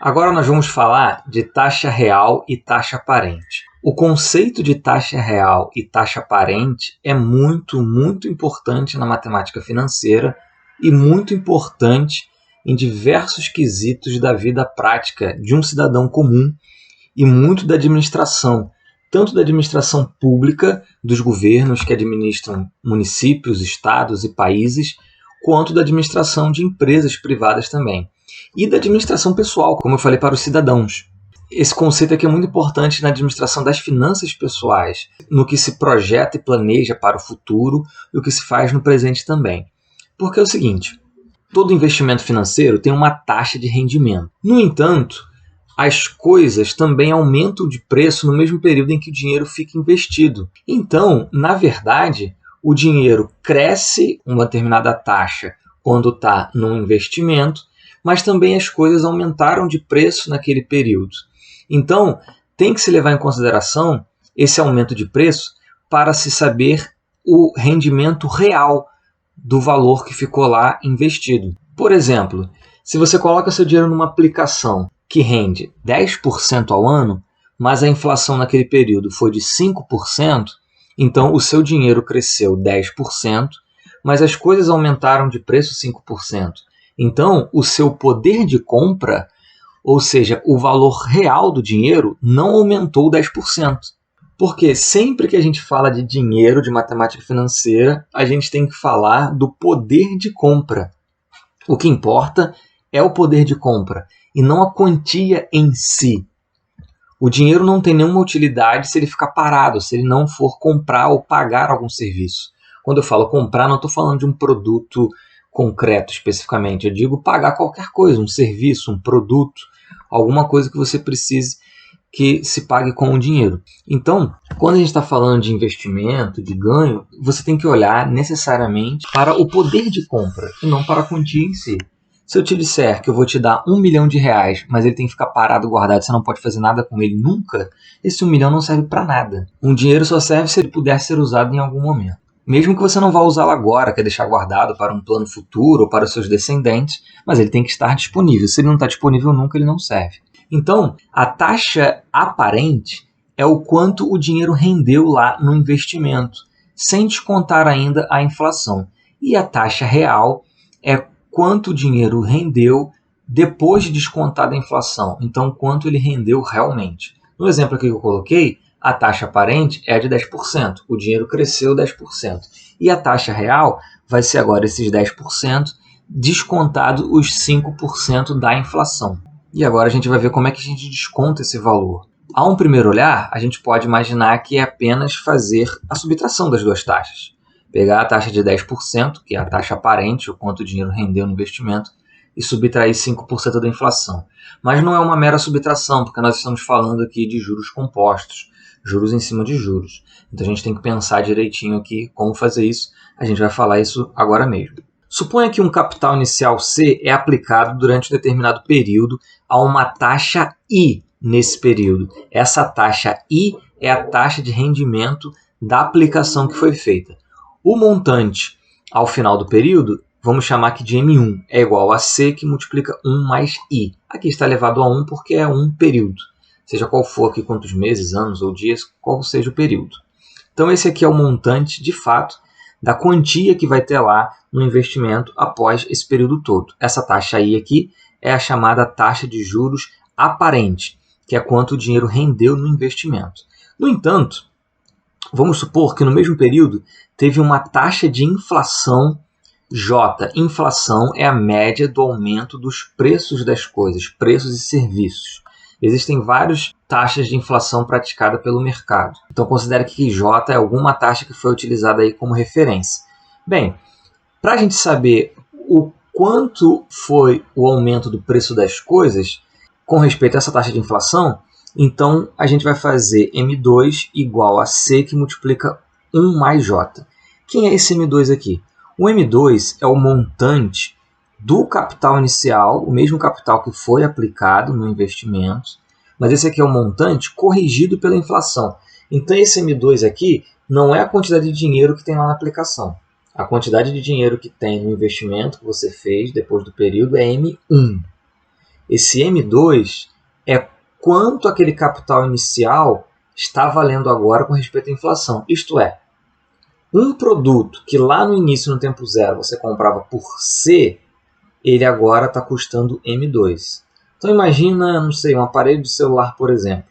Agora nós vamos falar de taxa real e taxa aparente. O conceito de taxa real e taxa aparente é muito importante na matemática financeira e muito importante em diversos quesitos da vida prática de um cidadão comum e muito da administração, tanto da administração pública, dos governos que administram municípios, estados e países, quanto da administração de empresas privadas também. E da administração pessoal, como eu falei, para os cidadãos. Esse conceito aqui é muito importante na administração das finanças pessoais, no que se projeta e planeja para o futuro e o que se faz no presente também. Porque é o seguinte, todo investimento financeiro tem uma taxa de rendimento. No entanto, as coisas também aumentam de preço no mesmo período em que o dinheiro fica investido. Então, na verdade, o dinheiro cresce uma determinada taxa quando está num investimento, mas também as coisas aumentaram de preço naquele período. Então, tem que se levar em consideração esse aumento de preço para se saber o rendimento real do valor que ficou lá investido. Por exemplo, se você coloca seu dinheiro numa aplicação que rende 10% ao ano, mas a inflação naquele período foi de 5%, então o seu dinheiro cresceu 10%, mas as coisas aumentaram de preço 5%. Então, o seu poder de compra, ou seja, o valor real do dinheiro, não aumentou 10%. Porque sempre que a gente fala de dinheiro, de matemática financeira, a gente tem que falar do poder de compra. O que importa é o poder de compra e não a quantia em si. O dinheiro não tem nenhuma utilidade se ele ficar parado, se ele não for comprar ou pagar algum serviço. Quando eu falo comprar, não estou falando de um produto concreto especificamente, eu digo pagar qualquer coisa, um serviço, um produto, alguma coisa que você precise que se pague com o dinheiro. Então, quando a gente está falando de investimento, de ganho, você tem que olhar necessariamente para o poder de compra e não para a quantia em si. Se eu te disser que eu vou te dar R$1 milhão, mas ele tem que ficar parado, guardado, você não pode fazer nada com ele nunca, esse 1 milhão não serve para nada. Um dinheiro só serve se ele puder ser usado em algum momento. Mesmo que você não vá usá-lo agora, quer deixar guardado para um plano futuro ou para os seus descendentes, mas ele tem que estar disponível. Se ele não está disponível nunca, ele não serve. Então, a taxa aparente é o quanto o dinheiro rendeu lá no investimento, sem descontar ainda a inflação. E a taxa real é quanto o dinheiro rendeu depois de descontar a inflação. Então, quanto ele rendeu realmente. No exemplo aqui que eu coloquei, a taxa aparente é de 10%, o dinheiro cresceu 10%. E a taxa real vai ser agora esses 10%, descontado os 5% da inflação. E agora a gente vai ver como é que a gente desconta esse valor. A um primeiro olhar, a gente pode imaginar que é apenas fazer a subtração das duas taxas. Pegar a taxa de 10%, que é a taxa aparente, o quanto o dinheiro rendeu no investimento, e subtrair 5% da inflação. Mas não é uma mera subtração, porque nós estamos falando aqui de juros compostos, juros em cima de juros. Então a gente tem que pensar direitinho aqui como fazer isso. A gente vai falar isso agora mesmo. Suponha que um capital inicial C é aplicado durante um determinado período a uma taxa I nesse período. Essa taxa I é a taxa de rendimento da aplicação que foi feita. O montante ao final do período, vamos chamar aqui de M1, é igual a C que multiplica 1 mais I. Aqui está elevado a 1 porque é um período. Seja qual for aqui, quantos meses, anos ou dias, qual seja o período. Então esse aqui é o montante, de fato, da quantia que vai ter lá no investimento após esse período todo. Essa taxa aí aqui é a chamada taxa de juros aparente, que é quanto o dinheiro rendeu no investimento. No entanto, vamos supor que no mesmo período teve uma taxa de inflação J. Inflação é a média do aumento dos preços das coisas, preços e serviços. Existem várias taxas de inflação praticada pelo mercado. Então, considere que J é alguma taxa que foi utilizada aí como referência. Bem, para a gente saber o quanto foi o aumento do preço das coisas com respeito a essa taxa de inflação, então a gente vai fazer M2 igual a C que multiplica 1 mais J. Quem é esse M2 aqui? O M2 é o montante do capital inicial, o mesmo capital que foi aplicado no investimento, mas esse aqui é o montante corrigido pela inflação. Então esse M2 aqui não é a quantidade de dinheiro que tem lá na aplicação. A quantidade de dinheiro que tem no investimento que você fez depois do período é M1. Esse M2 é quanto aquele capital inicial está valendo agora com respeito à inflação. Isto é, um produto que lá no início, no tempo zero, você comprava por C, ele agora está custando M2. Então imagina, não sei, um aparelho de celular, por exemplo,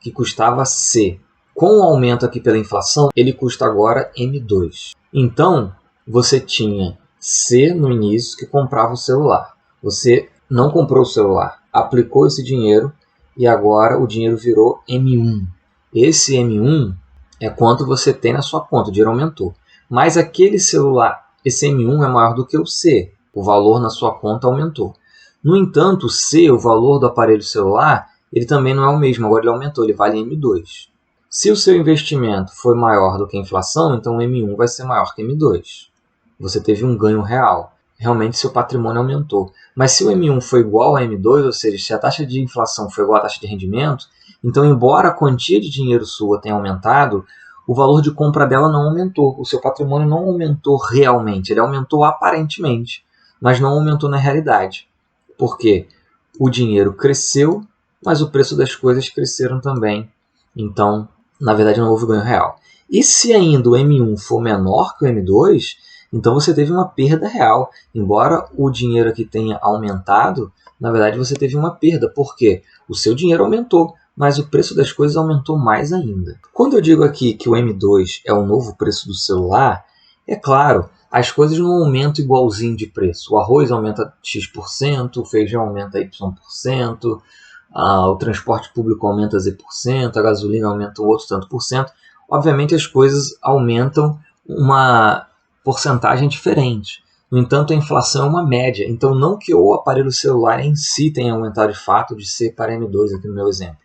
que custava C. Com o aumento aqui pela inflação, ele custa agora M2. Então, você tinha C no início que comprava o celular. Você não comprou o celular, aplicou esse dinheiro e agora o dinheiro virou M1. Esse M1 é quanto você tem na sua conta, o dinheiro aumentou. Mas aquele celular, esse M1 é maior do que o C, o valor na sua conta aumentou. No entanto, o C, o valor do aparelho celular, ele também não é o mesmo, agora ele aumentou, ele vale M2. Se o seu investimento foi maior do que a inflação, então o M1 vai ser maior que M2. Você teve um ganho real. Realmente seu patrimônio aumentou. Mas se o M1 foi igual a M2, ou seja, se a taxa de inflação foi igual à taxa de rendimento, então embora a quantia de dinheiro sua tenha aumentado, o valor de compra dela não aumentou. O seu patrimônio não aumentou realmente, ele aumentou aparentemente, mas não aumentou na realidade. Porque o dinheiro cresceu, mas o preço das coisas cresceram também. Então, na verdade, não houve ganho real. E se ainda o M1 for menor que o M2, então você teve uma perda real. Embora o dinheiro aqui tenha aumentado, na verdade você teve uma perda. Por quê? O seu dinheiro aumentou, mas o preço das coisas aumentou mais ainda. Quando eu digo aqui que o M2 é o novo preço do celular, é claro, as coisas não aumentam igualzinho de preço. O arroz aumenta X%, o feijão aumenta Y%, o transporte público aumenta Z%, a gasolina aumenta um outro tanto por cento. Obviamente as coisas aumentam uma porcentagem diferente. No entanto, a inflação é uma média. Então, não que o aparelho celular em si tenha aumentado de fato de C para M2, aqui no meu exemplo.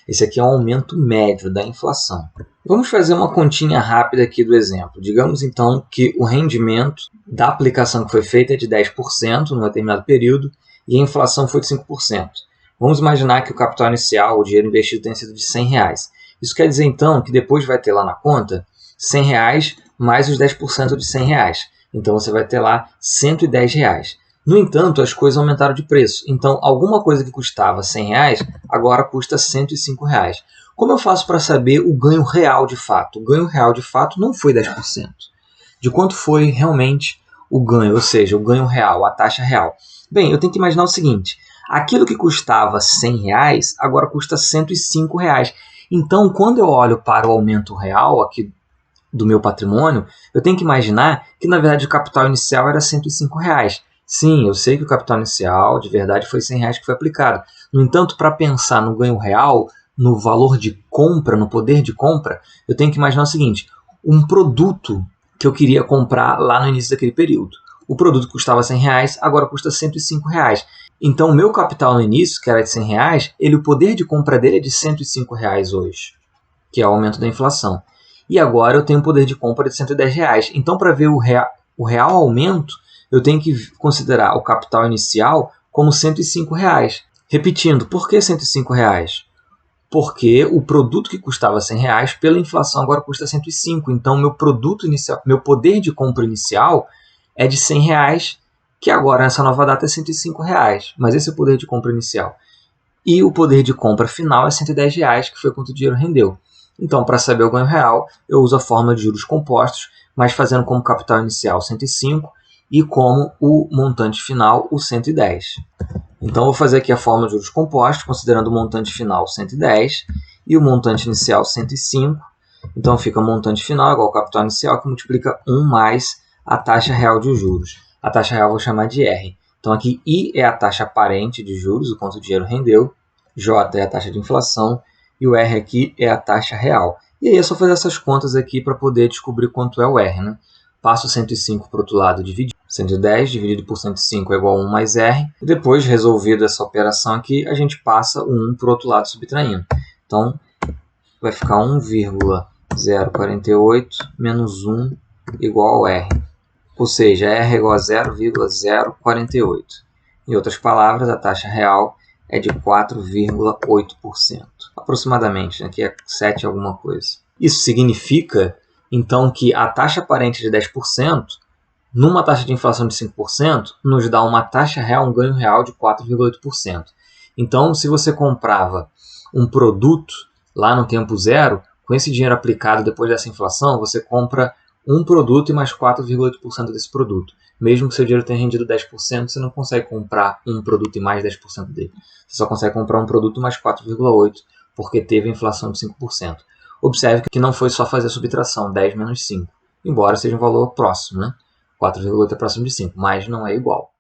Esse aqui é um aumento médio da inflação. Vamos fazer uma continha rápida aqui do exemplo. Digamos, então, que o rendimento da aplicação que foi feita é de 10% num determinado período e a inflação foi de 5%. Vamos imaginar que o capital inicial, o dinheiro investido, tenha sido de R$100. Isso quer dizer, então, que depois vai ter lá na conta R$100 mais os 10% de R$100. Então, você vai ter lá R$110. No entanto, as coisas aumentaram de preço. Então, alguma coisa que custava R$100 agora custa R$105. Como eu faço para saber o ganho real de fato? O ganho real de fato não foi 10%. De quanto foi realmente o ganho, ou seja, o ganho real, a taxa real? Bem, eu tenho que imaginar o seguinte. Aquilo que custava R$100 agora custa R$105. Então, quando eu olho para o aumento real aqui do meu patrimônio, eu tenho que imaginar que, na verdade, o capital inicial era R$105. Sim, eu sei que o capital inicial, de verdade, foi R$100 que foi aplicado. No entanto, para pensar no ganho real, no valor de compra, no poder de compra, eu tenho que imaginar o seguinte, um produto que eu queria comprar lá no início daquele período. O produto custava R$100, agora custa R$105. Então, o meu capital no início, que era de R$100, o poder de compra dele é de R$105 hoje, que é o aumento da inflação. E agora eu tenho um poder de compra de R$110. Então, para ver o real aumento, eu tenho que considerar o capital inicial como R$105. Repetindo, por que R$105? Porque o produto que custava R$100, pela inflação agora custa R$105. Então, meu produto inicial, meu poder de compra inicial é de R$100, que agora nessa nova data é R$105. Mas esse é o poder de compra inicial. E o poder de compra final é R$110, que foi quanto o dinheiro rendeu. Então, para saber o ganho real, eu uso a fórmula de juros compostos, mas fazendo como capital inicial 105 e como o montante final o 110. Então, vou fazer aqui a fórmula de juros compostos, considerando o montante final 110 e o montante inicial 105. Então, fica o montante final igual ao capital inicial, que multiplica 1 mais a taxa real de juros. A taxa real eu vou chamar de R. Então, aqui I é a taxa aparente de juros, o quanto o dinheiro rendeu. J é a taxa de inflação. E o R aqui é a taxa real. E aí é só fazer essas contas aqui para poder descobrir quanto é o R. Né? Passo 105 para o outro lado, dividido. 110 dividido por 105 é igual a 1 mais R. E depois, resolvida essa operação aqui, a gente passa o 1 para o outro lado subtraindo. Então, vai ficar 1,048 menos 1 igual ao R. Ou seja, R é igual a 0,048. Em outras palavras, a taxa real é de 4,8%. Aproximadamente, aqui é 7 alguma coisa. Isso significa, então, que a taxa aparente de 10%, numa taxa de inflação de 5%, nos dá uma taxa real, um ganho real de 4,8%. Então, se você comprava um produto lá no tempo zero, com esse dinheiro aplicado depois dessa inflação, você compra um produto e mais 4,8% desse produto. Mesmo que seu dinheiro tenha rendido 10%, você não consegue comprar um produto e mais 10% dele. Você só consegue comprar um produto mais 4,8%, porque teve a inflação de 5%. Observe que não foi só fazer a subtração, 10 menos 5, embora seja um valor próximo, né? 4,8 é próximo de 5, mas não é igual.